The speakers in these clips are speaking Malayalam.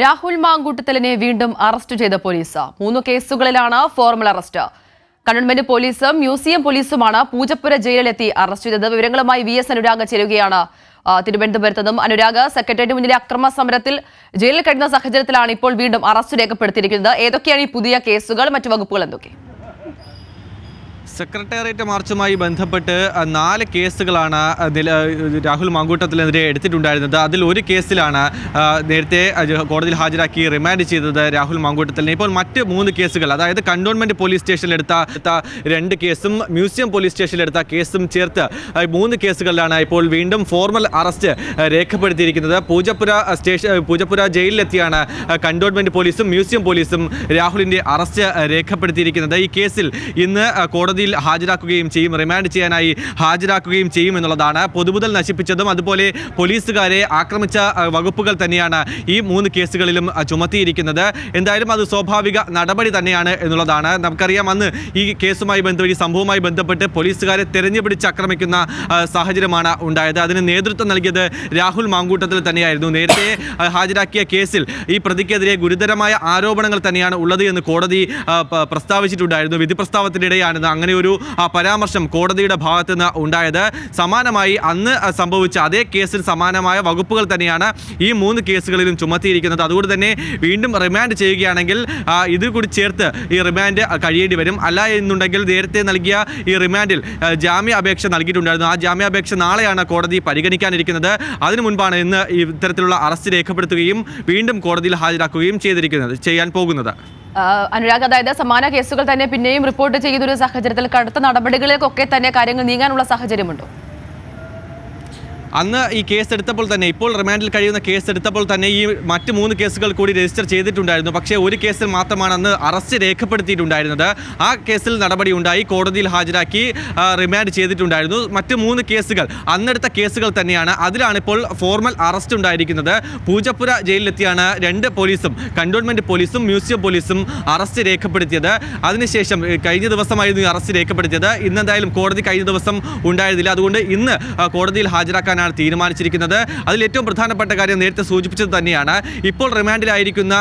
രാഹുൽ മാങ്കൂട്ടത്തിലിനെ വീണ്ടും അറസ്റ്റ് ചെയ്ത പോലീസ്. 3 കേസുകളിലാണ് ഫോർമൽ അറസ്റ്റ്. കണ്ടോൺമെന്റ് പോലീസും മ്യൂസിയം പോലീസുമാണ് പൂജപ്പുര ജയിലിലെത്തി അറസ്റ്റ് ചെയ്തത്. വിവരങ്ങളുമായി VS അനുരാഗ് ചേരുകയാണ് തിരുവനന്തപുരത്ത് നിന്നും. അനുരാഗ്, സെക്രട്ടേറിയറ്റ് മുന്നിലെ അക്രമ സമരത്തിൽ ജയിലിൽ കഴിയുന്ന സാഹചര്യത്തിലാണ് ഇപ്പോൾ വീണ്ടും അറസ്റ്റ് രേഖപ്പെടുത്തിയിരിക്കുന്നത്. ഏതൊക്കെയാണ് ഈ പുതിയ കേസുകൾ, മറ്റു വകുപ്പുകൾ എന്തൊക്കെ? സെക്രട്ടേറിയറ്റ് മാർച്ചുമായി ബന്ധപ്പെട്ട് 4 കേസുകളാണ് രാഹുൽ മാങ്കൂട്ടത്തിനെതിരെ എടുത്തിട്ടുണ്ടായിരുന്നത്. അതിൽ ഒരു കേസിലാണ് നേരത്തെ കോടതിയിൽ ഹാജരാക്കി റിമാൻഡ് ചെയ്തത് രാഹുൽ മാങ്കൂട്ടത്തിലിനെ. ഇപ്പോൾ മറ്റ് 3 കേസുകൾ, അതായത് കണ്ടോൺമെന്റ് പോലീസ് സ്റ്റേഷനിലെടുത്ത 2 കേസും മ്യൂസിയം പോലീസ് സ്റ്റേഷനിലെടുത്ത കേസും ചേർത്ത് 3 കേസുകളിലാണ് ഇപ്പോൾ വീണ്ടും ഫോർമൽ അറസ്റ്റ് രേഖപ്പെടുത്തിയിരിക്കുന്നത്. പൂജപ്പുര ജയിലിലെത്തിയാണ് കണ്ടോൺമെന്റ് പോലീസും മ്യൂസിയം പോലീസും രാഹുലിന്റെ അറസ്റ്റ് രേഖപ്പെടുത്തിയിരിക്കുന്നത്. ഈ കേസിൽ ഇന്ന് കോടതിയിൽ ഹാജരാക്കുകയും ചെയ്യും, റിമാൻഡ് ചെയ്യാനായി ഹാജരാക്കുകയും ചെയ്യും എന്നുള്ളതാണ്. പൊതുമുതൽ നശിപ്പിച്ചതും അതുപോലെ പോലീസുകാരെ ആക്രമിച്ച വകുപ്പുകൾ തന്നെയാണ് ഈ 3 കേസുകളിലും ചുമത്തിയിരിക്കുന്നത്. എന്തായാലും അത് സ്വാഭാവിക നടപടി തന്നെയാണ് എന്നുള്ളതാണ്. നമുക്കറിയാം, അന്ന് ഈ കേസുമായി ബന്ധപ്പെട്ട്, ഈ സംഭവവുമായി ബന്ധപ്പെട്ട് പോലീസുകാരെ തെരഞ്ഞുപിടിച്ച് ആക്രമിക്കുന്ന സാഹചര്യമാണ് ഉണ്ടായത്. അതിന് നേതൃത്വം നൽകിയത് രാഹുൽ മാങ്കൂട്ടത്തിൽ തന്നെയായിരുന്നു. നേരത്തെ ഹാജരാക്കിയ കേസിൽ ഈ പ്രതിക്കെതിരെ ഗുരുതരമായ ആരോപണങ്ങൾ തന്നെയാണ് ഉള്ളത് എന്ന് കോടതി പ്രസ്താവിച്ചിട്ടുണ്ടായിരുന്നു. വിധി പ്രസ്താവത്തിനിടെയാണ് അങ്ങനെ ഒരു പരാമർശം കോടതിയുടെ ഭാഗത്ത് നിന്ന് ഉണ്ടായത്. സമാനമായി അന്ന് സംഭവിച്ച അതേ കേസിൽ സമാനമായ വകുപ്പുകൾ തന്നെയാണ് ഈ 3 കേസുകളിലും ചുമത്തിയിരിക്കുന്നത്. അതുകൊണ്ട് തന്നെ വീണ്ടും റിമാൻഡ് ചെയ്യുകയാണെങ്കിൽ ഇത് കൂടി ചേർത്ത് ഈ റിമാൻഡ് കഴിയേണ്ടി വരും. അല്ല എന്നുണ്ടെങ്കിൽ നേരത്തെ നൽകിയ ഈ റിമാൻഡിൽ ജാമ്യ അപേക്ഷ നൽകിയിട്ടുണ്ടായിരുന്നു. ആ ജാമ്യാപേക്ഷ നാളെയാണ് കോടതി പരിഗണിക്കാനിരിക്കുന്നത്. അതിനു മുൻപാണ് ഇന്ന് ഇത്തരത്തിലുള്ള അറസ്റ്റ് രേഖപ്പെടുത്തുകയും വീണ്ടും കോടതിയിൽ ഹാജരാക്കുകയും ചെയ്യാൻ പോകുന്നത്. അനുരാഗ്, അതായത് സമാന കേസുകൾ തന്നെ പിന്നെയും റിപ്പോർട്ട് ചെയ്തൊരു സാഹചര്യത്തിൽ കടുത്ത നടപടികളിലേക്കൊക്കെ തന്നെ കാര്യങ്ങൾ നീങ്ങാനുള്ള സാഹചര്യമുണ്ടോ? അന്ന് ഈ കേസ് എടുത്തപ്പോൾ തന്നെ, ഇപ്പോൾ റിമാൻഡിൽ കഴിയുന്ന കേസ് എടുത്തപ്പോൾ തന്നെ ഈ മറ്റ് 3 കേസുകൾ കൂടി രജിസ്റ്റർ ചെയ്തിട്ടുണ്ടായിരുന്നു. പക്ഷേ ഒരു കേസിൽ മാത്രമാണ് അന്ന് അറസ്റ്റ് രേഖപ്പെടുത്തിയിട്ടുണ്ടായിരുന്നത്. ആ കേസിൽ നടപടി ഉണ്ടായി, കോടതിയിൽ ഹാജരാക്കി റിമാൻഡ് ചെയ്തിട്ടുണ്ടായിരുന്നു. മറ്റ് 3 കേസുകൾ അന്നെടുത്ത കേസുകൾ തന്നെയാണ്. അതിലാണ് ഇപ്പോൾ ഫോർമൽ അറസ്റ്റ് ഉണ്ടായിരിക്കുന്നത്. പൂജപ്പുര ജയിലിലെത്തിയാണ് 2 പോലീസും, കണ്ടോൺമെന്റ് പോലീസും മ്യൂസിയം പോലീസും അറസ്റ്റ് രേഖപ്പെടുത്തിയത്. അതിനുശേഷം കഴിഞ്ഞ ദിവസമായിരുന്നു ഈ അറസ്റ്റ് രേഖപ്പെടുത്തിയത്. ഇന്നെന്തായാലും കോടതി കഴിഞ്ഞ ദിവസം ഉണ്ടായിരുന്നില്ല. അതുകൊണ്ട് ഇന്ന് കോടതിയിൽ ഹാജരാക്കാൻ തീരുമാനിച്ചിരിക്കുന്നത്. അതിൽ ഏറ്റവും പ്രധാനപ്പെട്ട കാര്യം നേരത്തെ സൂചിപ്പിച്ചത് തന്നെയാണ്. ഇപ്പോൾ റിമാൻഡിലായിരിക്കുന്ന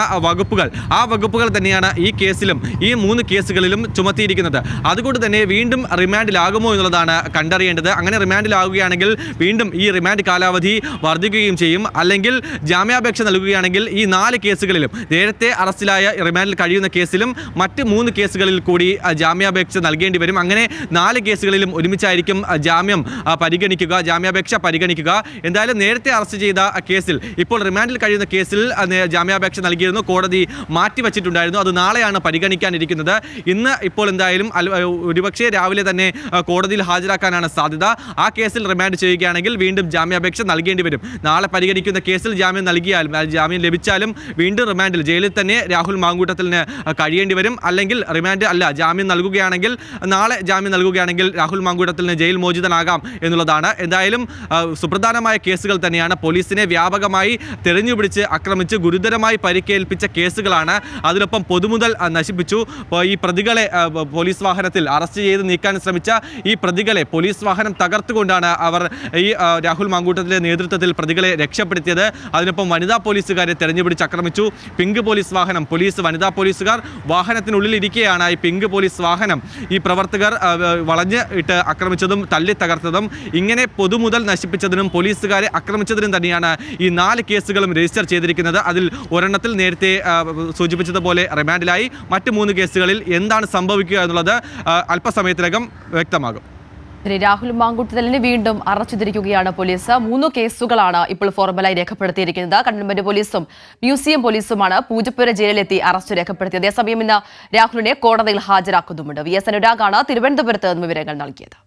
ആ വകുപ്പുകൾ തന്നെയാണ് ഈ കേസിലും, ഈ 3 കേസുകളിലും ചുമത്തിയിരിക്കുന്നത്. അതുകൊണ്ട് തന്നെ വീണ്ടും റിമാൻഡിലാകുമോ എന്നുള്ളതാണ് കണ്ടറിയേണ്ടത്. അങ്ങനെ റിമാൻഡിലാകുകയാണെങ്കിൽ വീണ്ടും ഈ റിമാൻഡ് കാലാവധി വർദ്ധിക്കുകയും ചെയ്യും. അല്ലെങ്കിൽ ജാമ്യാപേക്ഷ നൽകുകയാണെങ്കിൽ ഈ 4 കേസുകളിലും, നേരത്തെ അറസ്റ്റിലായ റിമാൻഡിൽ കഴിയുന്ന കേസിലും മറ്റ് 3 കേസുകളിൽ കൂടി ജാമ്യാപേക്ഷ നൽകേണ്ടി വരും. അങ്ങനെ 4 കേസുകളിലും ഒരുമിച്ചായിരിക്കും ജാമ്യാപേക്ഷ പരിഗണിക്കുക. എന്തായാലും നേരത്തെ അറസ്റ്റ് ചെയ്ത കേസിൽ, ഇപ്പോൾ റിമാൻഡിൽ കഴിയുന്ന കേസിൽ ജാമ്യാപേക്ഷ നൽകിയിരുന്നു, കോടതി മാറ്റിവെച്ചിട്ടുണ്ടായിരുന്നു. അത് നാളെയാണ് പരിഗണിക്കാനിരിക്കുന്നത്. ഇന്ന് ഇപ്പോൾ എന്തായാലും ഒരുപക്ഷെ രാവിലെ തന്നെ കോടതിയിൽ ഹാജരാക്കാനാണ് സാധ്യത. ആ കേസിൽ റിമാൻഡ് ചെയ്യുകയാണെങ്കിൽ വീണ്ടും ജാമ്യാപേക്ഷ നൽകേണ്ടി വരും. നാളെ പരിഗണിക്കുന്ന കേസിൽ ജാമ്യം ലഭിച്ചാലും വീണ്ടും റിമാൻഡിൽ ജയിലിൽ തന്നെ രാഹുൽ മാങ്കൂട്ടത്തിലിന് കഴിയേണ്ടി വരും. അല്ലെങ്കിൽ ജാമ്യം നൽകുകയാണെങ്കിൽ, നാളെ ജാമ്യം നൽകുകയാണെങ്കിൽ രാഹുൽ മാങ്കൂട്ടത്തിലിന് ജയിൽ മോചിതനാകാം എന്നുള്ളതാണ്. എന്തായാലും സുപ്രധാനമായ കേസുകൾ തന്നെയാണ്. പോലീസിനെ വ്യാപകമായി തെരഞ്ഞുപിടിച്ച് ആക്രമിച്ച് ഗുരുതരമായി പരിക്കേൽപ്പിച്ച കേസുകളാണ്. അതിനൊപ്പം പൊതുമുതൽ നശിപ്പിച്ചു. ഈ പ്രതികളെ പോലീസ് വാഹനത്തിൽ അറസ്റ്റ് ചെയ്ത് നീക്കാൻ ശ്രമിച്ച ഈ പ്രതികളെ പോലീസ് വാഹനം തകർത്തുകൊണ്ടാണ് അവർ ഈ രാഹുൽ മാങ്കൂട്ടത്തിൻ്റെ നേതൃത്വത്തിൽ പ്രതികളെ രക്ഷപ്പെടുത്തിയത്. അതിനൊപ്പം വനിതാ പോലീസുകാരെ തെരഞ്ഞുപിടിച്ച് ആക്രമിച്ചു. പിങ്ക് പോലീസ് വാഹനം, വനിതാ പോലീസുകാർ വാഹനത്തിനുള്ളിൽ ഇരിക്കെയാണ് ഈ പിങ്ക് പോലീസ് വാഹനം ഈ പ്രവർത്തകർ വളഞ്ഞ് ഇട്ട് ആക്രമിച്ചതും തല്ലി തകർത്തതും. ഇങ്ങനെ പൊതുമുതൽ നശിപ്പിച്ചതിനും പോലീസുകാരെ ആക്രമിച്ചതിനും തന്നെയാണ് ഈ 4 കേസുകളും രജിസ്റ്റർ ചെയ്തിരിക്കുന്നത്. അതിൽ ഒരെണ്ണത്തിൽ നേരത്തെ സൂചിപ്പിച്ചതുപോലെ റിമാൻഡിലായി. മറ്റ് 3 കേസുകളിൽ എന്താണ് സംഭവിക്കുക എന്നുള്ളത് അല്പസമയത്തിനകം വ്യക്തമാകും. രാഹുൽ മാങ്കൂട്ടത്തിലിനെ വീണ്ടും അറസ്റ്റ് ചെയ്തിരിക്കുകയാണ് പോലീസ്. 3 കേസുകളാണ് ഇപ്പോൾ ഫോർമലായി രേഖപ്പെടുത്തിയിരിക്കുന്നത്. കണ്ടോൺമെന്റ് പോലീസും മ്യൂസിയം പോലീസുമാണ് പൂജപ്പുര ജയിലിലെത്തി അറസ്റ്റ് രേഖപ്പെടുത്തിയത്. അതേസമയം ഇന്ന് രാഹുലിനെ കോടതിയിൽ ഹാജരാക്കുന്നുമുണ്ട്. VS അനുരാഗാണ് തിരുവനന്തപുരത്ത് നിന്ന് വിവരങ്ങൾ നൽകിയത്.